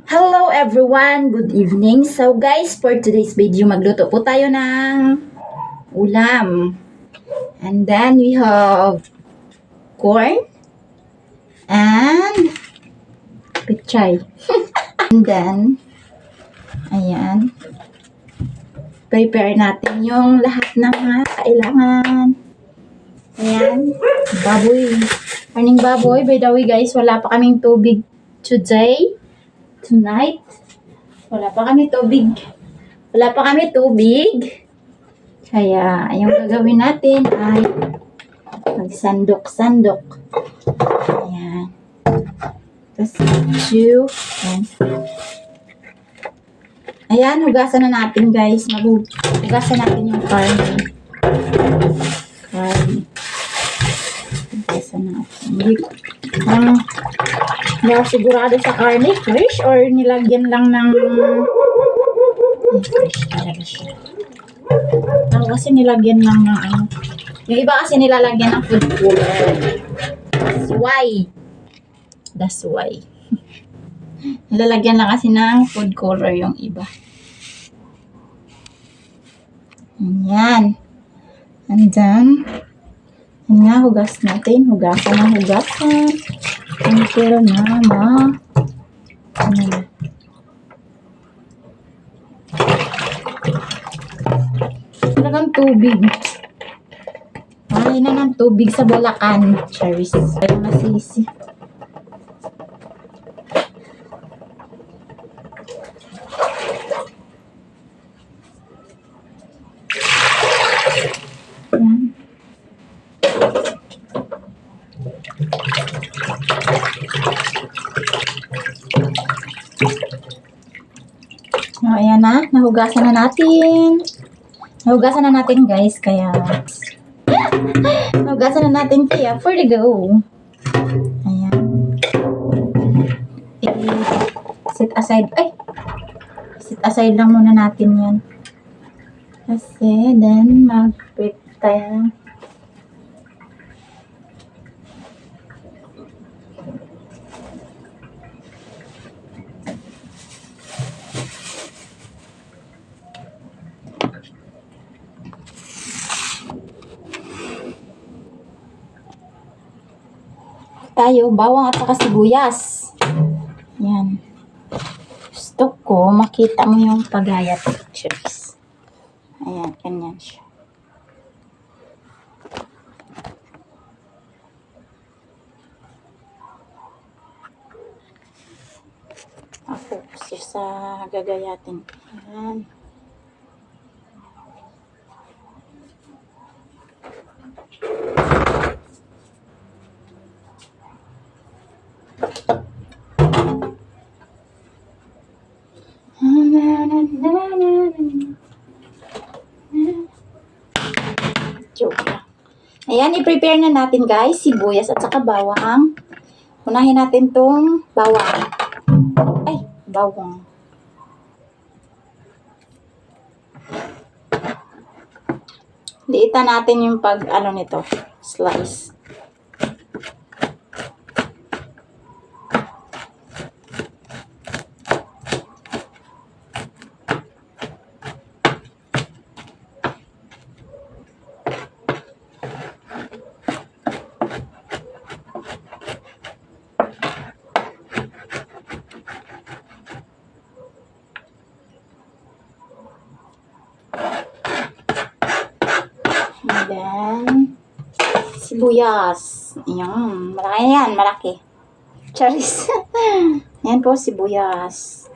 Hello everyone! Good evening! So guys, for today's video, magluto po tayo ng ulam. And then we have corn and pichay. And then, ayan, prepare natin yung lahat ng mga kailangan. Ayan, baboy. Morning baboy. By the way guys, wala pa kaming tubig tonight. Wala pa kami tubig. Kaya, yung gagawin natin ay magsandok-sandok. Ayan. Tapos, ayan, hugasan na natin guys. Hugasan natin yung karne. Hugasan natin. Hindi ako sigurado sa karne. Fresh or nilagyan lang ng... fresh talaga siya. Ako kasi nilagyan lang ng ano. Yung iba kasi nilalagyan ng food color. That's why. Nilalagyan lang kasi ng food color yung iba. Ayan. And then, hugas natin. Hugasan. Until na talagang tubig. Ay na ng tubig sa Bulacan. Cherries. Ay masisi. Ayan na, nahugasan na natin guys, kaya for the go. Ayan. Set aside lang muna natin yan. Kasi then mag-prep tayo. Bawang at saka sibuyas. Yan. Gusto ko makita mo yung pagayat. Cheers. Ayan, ganyan siya. Ako kasi sa gagayatin. Ayan. Ayan, i-prepare na natin guys, sibuyas at saka bawang. Unahin natin tong bawang. Bawang. Liitan natin yung nito, slice. Then, sibuyas. Ayan. Malaki. Charis. Ayan po, sibuyas.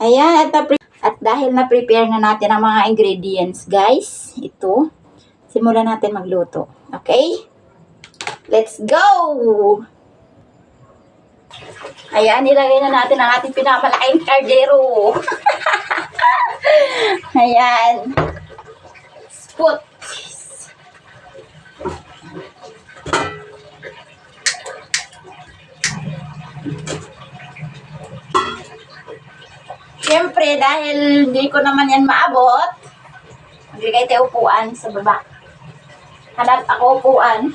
Ayan, at dahil na-prepare na natin ang mga ingredients, guys, ito, simulan natin magluto. Okay? Let's go! Ayan, nilagay na natin ang ating pinamalaking kardero. Ayan. Spot. Siyempre, dahil hindi ko naman yan maabot, magbigay tayo upuan sa baba. Hanap ako upuan.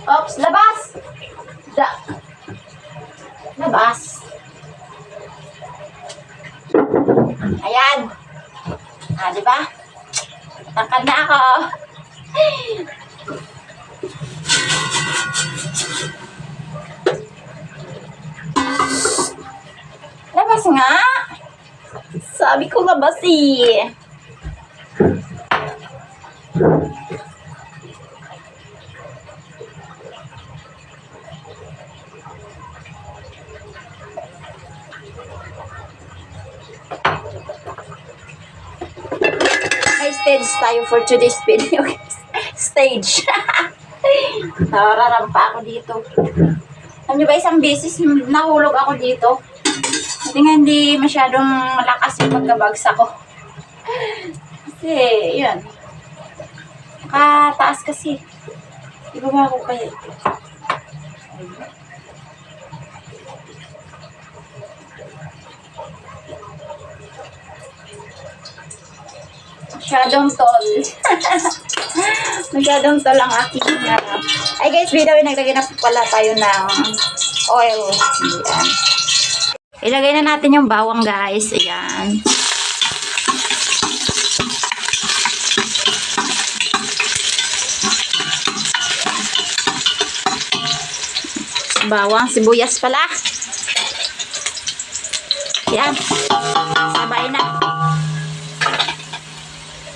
Oops, labas! Labas. Ayan. Ah, di ba? Takad na ako. Labas nga. Sabi ko labas eh. Stage tayo for today's video. Stage. Nararampa ako dito. Alam nyo ba, isang beses nahulog ako dito. Hindi nga hindi masyadong malakas yung pagkabagsak ko. Kasi, yun. Nakataas kasi. Ibaba ko kayo. Masyadong tall. Masyadong tall ang aking ay guys, video, naglagay na pala tayo ng oil. Ayan. Ilagay na natin yung bawang, guys. Ayan. Bawang, sibuyas pala. Ayan. Sabay na.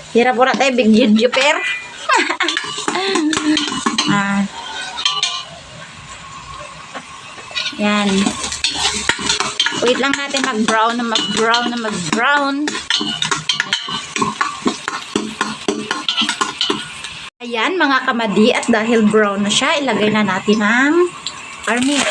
Hirap po na tayo, big YouTuber. Yan. Wait lang natin mag-brown na mag-brown. Ayan, mga kamadi, at dahil brown na siya, ilagay na natin ang karne.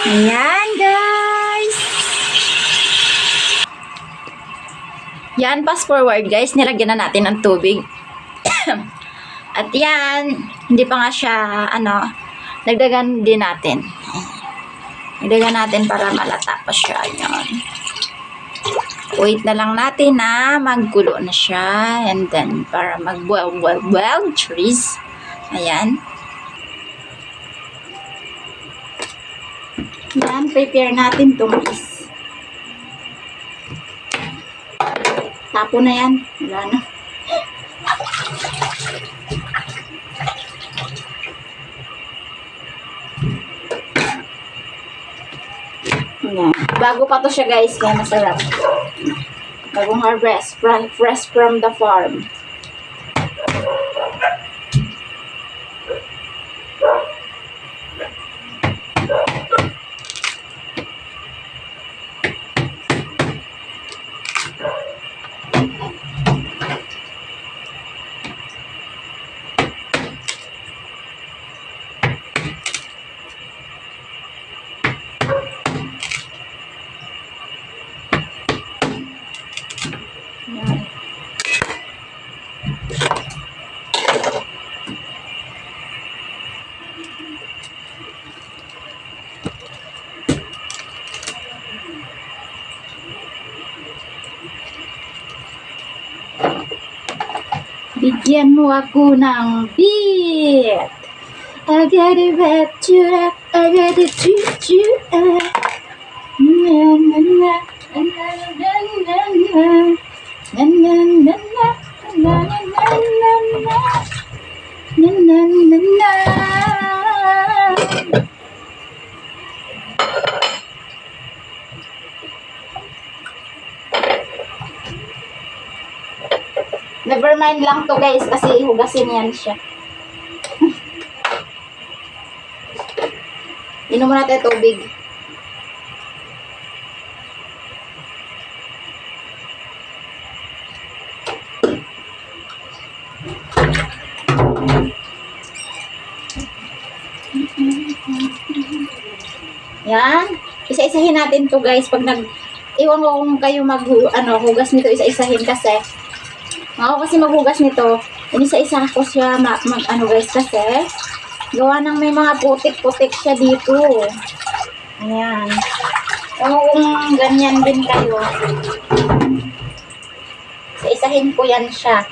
Ayan, guys. Yan, fast forward, guys. Nilagyan na natin ng tubig. At yan, hindi pa nga siya, nagdagan din natin. Nagdagan natin para malata pa siya. Yan. Wait na lang natin na magkulo na siya. And then, para mag-boil trees. Ayan. Yan, prepare natin ito, guys. Tapo na yan. Wala na. Yan. Bago pa to siya, guys, kaya masarap. Bagong harvest, fresh from the farm. bigyan mo ako ng beat. I gotta bet you up, I gotta treat you up. Na na na na na na na na na na na na na na na na. Never mind lang to guys kasi hugasin yan siya. Inom muna tayo tubig. Yan. Isa-isahin natin to guys. Pag iwan ko kung kayo hugas nito, isa-isahin kasi. Ako kasi maghugas nito, inisa-isa ko siya guys kasi gawa ng may mga putik-putik siya dito. Ayan. Kung ganyan din kayo, isa-isahin ko yan siya.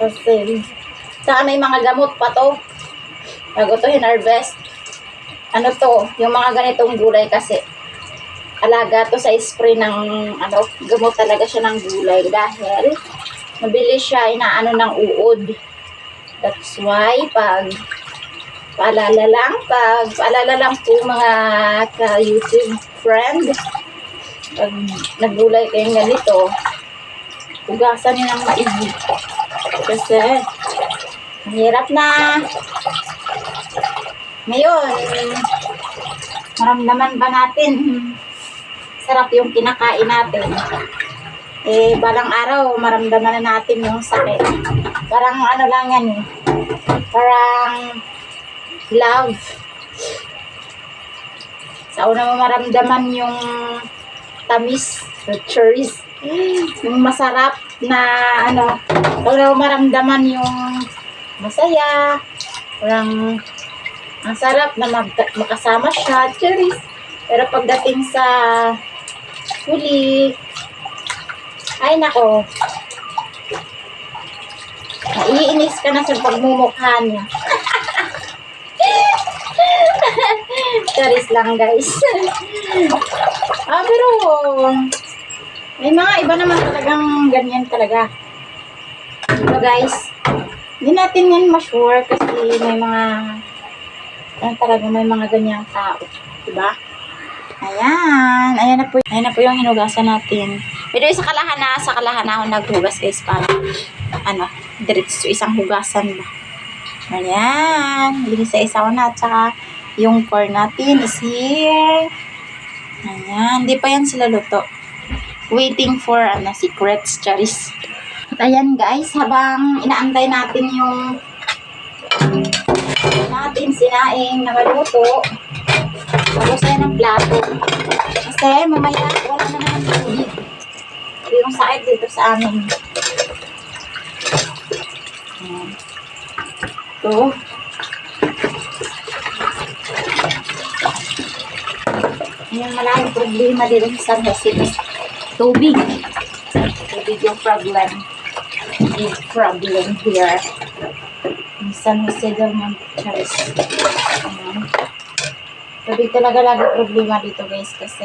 Kasi saka may mga gamot pa to. Bago to hinarvest. Ano to, yung mga ganitong gulay kasi alaga to sa spray ng gamot talaga siya ng gulay dahil mabilis siya inaano ng uod. That's why paalala lang po mga ka-YouTube friend, pag naggulay kayong ganito, hugasan nyo ng maigi kasi mahirap na ngayon maramdaman ba natin sarap yung kinakain natin. Balang araw, maramdaman na natin yung sakit. Parang lang yan eh. Parang love. Sa una mo maramdaman yung tamis, the cherries. Yung masarap na sa una mo maramdaman yung masaya. Parang ang sarap na makasama siya, cherries. Pero pagdating sa huli, ay nako, naiinis ka na sa pagmumukha niya. Charis lang guys. Pero may mga iba naman talagang ganyan talaga. Diba guys? Hindi natin yan ma-sure kasi may mga may mga ganyang tao. Diba? Ayan. Ayan na po yung hinugasan natin. Pero sa kalahana ako naghugas guys para diretso isang hugasan ba. Ayan. Isa-isa na at saka yung corn natin is here. Ayan. Hindi pa yan sila luto. Waiting for secrets, charis. At ayan guys, habang inaantay natin yung sinaing na maluto, tapos tayo ng plato. Kasi mamaya wala na naman tubig. Yung sakit dito sa amin. Ito. Yung malaking problema dito sa San Jose. Tubig. Tubig yung problem. Big problem here. Yung San Jose del Monte. Tubig talaga lagi problema dito guys kasi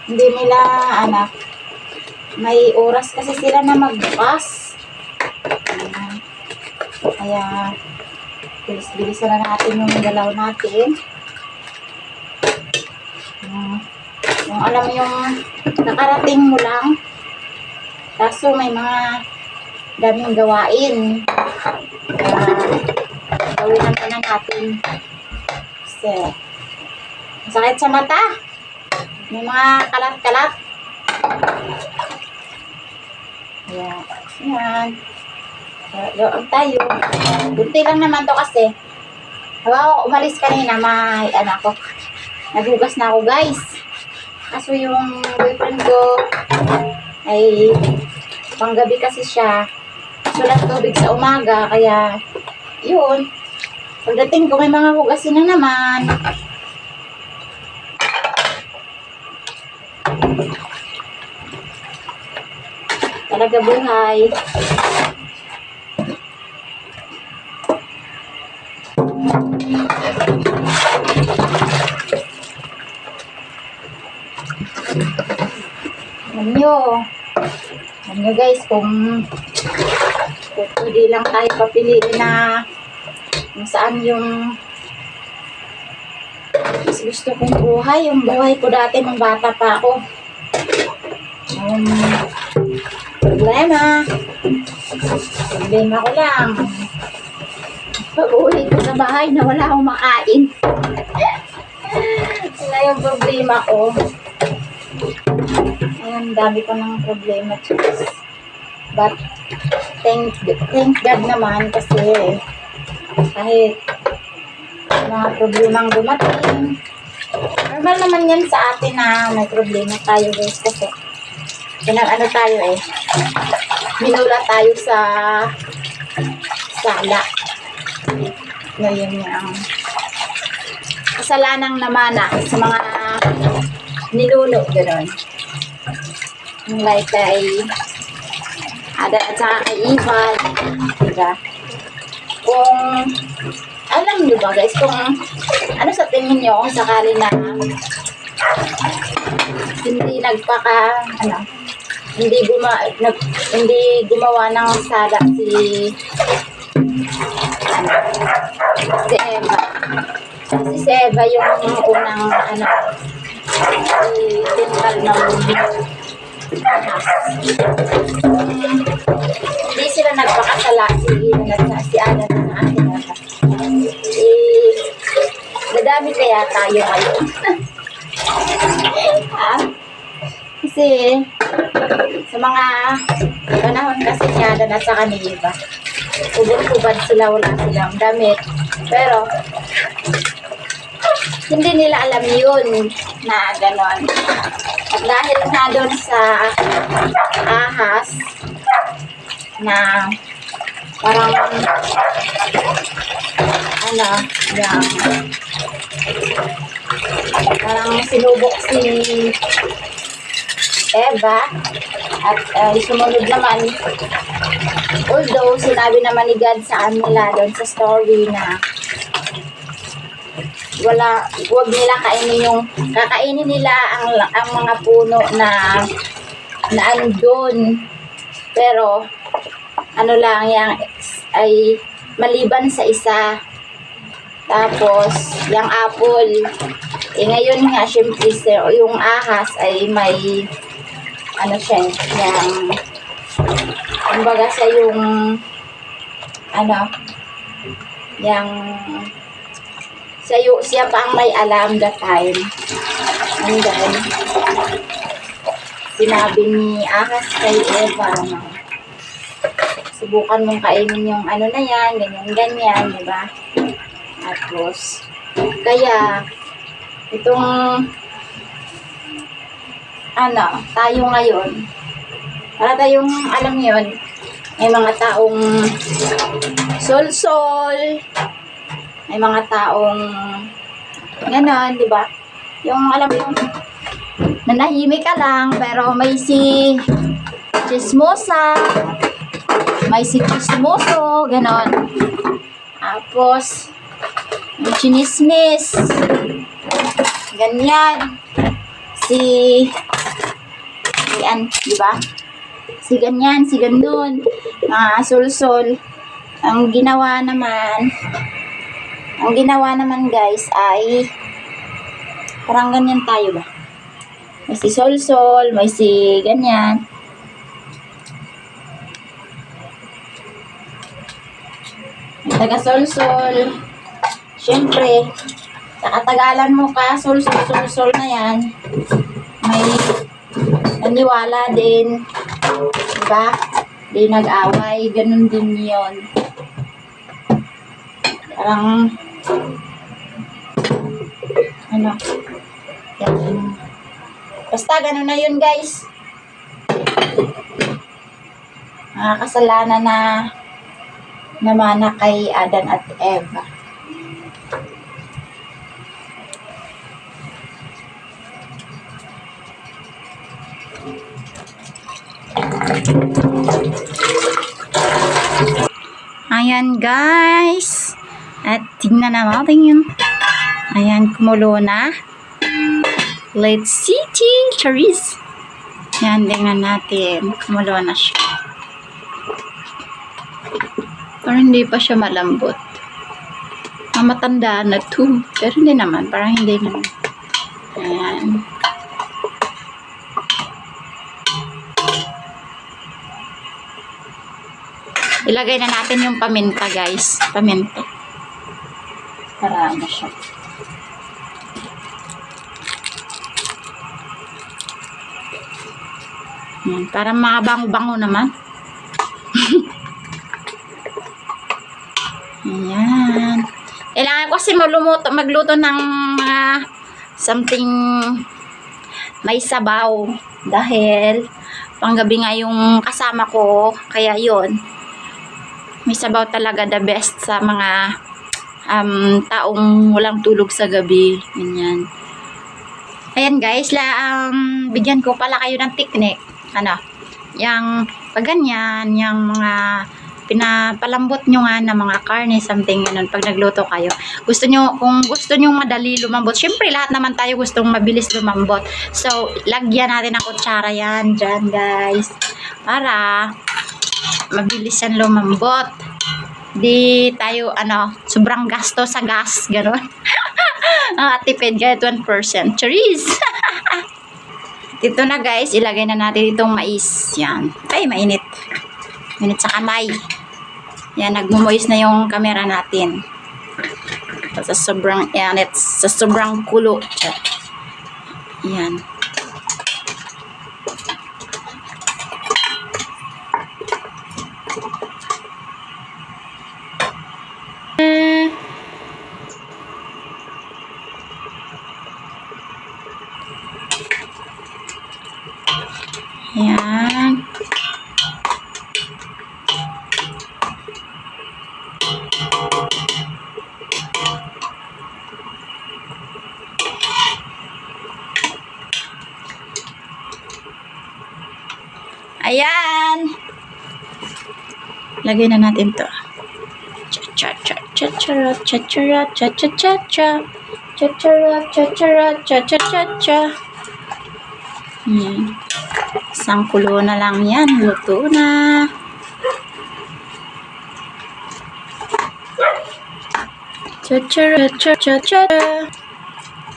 hindi nila may oras kasi sila na magbukas. Kaya bilis-bilisan na natin yung galaw natin. Yung alam mo yung nakarating mo lang kaso may mga daming gawain. Gawin na natin kasi sakit sa mata, may mga kalat-kalat. Ayan. Gawin tayo. Bunti lang naman to kasi hawa umalis kanina may naghugas na ako guys kaso yung boyfriend ko ay panggabi kasi siya sulat tubig sa umaga kaya yun. Pagdating ko, may mga hugasin na naman. Talaga buhay. Alam nyo guys, kung pwede lang tayo papiliin na kung saan yung mas gusto kong buhay, yung buhay ko dati nung bata pa ako. Problema ko lang, pag-uwi ko sa bahay na wala akong makain. Wala yung problema ko. Ayun, dami ko ng problema, chicks. But, thank God naman kasi kahit mga problemang dumating, normal naman yan sa atin na may problema tayo guys kasi ano tayo minula tayo sa sala. Ngayon yung kasalanang naman sa mga ninuno, gano'n. Like kay Ada at saka kay Ivan, diba? Kung alam nyo ba guys, kung ano sa tingin nyo kung sakali na hindi hindi gumawa ng sala si Eva. Si Eva yung unang tintal ng hindi sila nagpakasala si Ada na akin nadami kaya tayo ngayon. Kasi sa mga panahon kasi niya na nasa kanila, ubod-ubad sila, wala silang damit, pero hindi nila alam yun na ganon. At dahil na doon sa ahas na parang parang sinubok si Eva at sumunod naman, although sinabi naman ni God sa kanila doon sa story na huwag nila kakainin nila ang mga puno na andun, pero ano lang yan ay maliban sa isa. Tapos yung apple ngayon nga syempre yung ahas ay may yung kumbaga siya yung siya pa ang may alam that time. And then sinabi ni ahas kay Eva subukan mong kainin yung na yan, ganyan, diba? Tapos kaya itong tayo ngayon, para tayong alam yun, may mga taong sol-sol, may mga taong ganon, di ba? Yung alam yung nanahimik ka lang, pero may si chismosa, may si chismoso, ganon. Tapos may chinismis, ganyan. Di ba? Si ganyan, si gandun, mga sol-sol. Ang ginawa naman guys ay parang ganyan tayo ba? May si sol-sol, may si ganyan. May taga sol-sol. Siyempre, sa katagalan mo ka, sol-sol na yan. May naniwala din. Diba? Di nag-away. Ganun din yun. Parang yan. Basta ganun na yun guys. Kasalanan na namana kay Adan at Eva. guys. At tingnan na natin yun. Ayan, kumulo na. Let's see, Charis. Yan, tingnan natin. Kumulo na siya. Parang hindi pa siya malambot. Matanda na to. Pero hindi naman. Parang hindi naman. Ayan. Ilagay na natin yung paminta, guys. Paminta. Para ano siya. Ayan. Para mabango-bango naman. Ayan. Kailangan ko kasi magluto ng mga something may sabaw. Dahil panggabi nga yung kasama ko. Kaya yun. May sabaw talaga, the best sa mga taong walang tulog sa gabi. Ganyan. Ayan guys, bigyan ko pala kayo ng technique. Ano? Yung pag ganyan, yung mga pinapalambot nyo nga ng mga karne, something ganun, pag nagluto kayo. Kung gusto nyo madali lumambot, syempre lahat naman tayo gustong mabilis lumambot. So, lagyan natin ng kutsara yan, dyan guys. Para mabilis yan lumambot. Di tayo, sobrang gasto sa gas, gano'n. Tipid, kahit 1%. Charis! Ito na guys, ilagay na natin itong mais. Yan. Ay, mainit. Mainit sa kamay. Yan, nagmumoist na yung camera natin. Sa sobrang init, sa sobrang kulo. Yan. Yan. Ayan. Lagay na natin to. Cha-cha-cha, cha-cha-cha, cha-cha-cha, cha-cha-cha, cha-cha-cha, cha-cha-cha. Ayan. Isang kulo na lang yan. Luto na. Cha-cha-cha-cha-cha.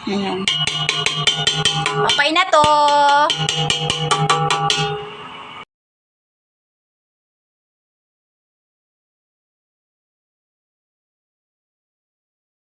Ayan. Okay na to.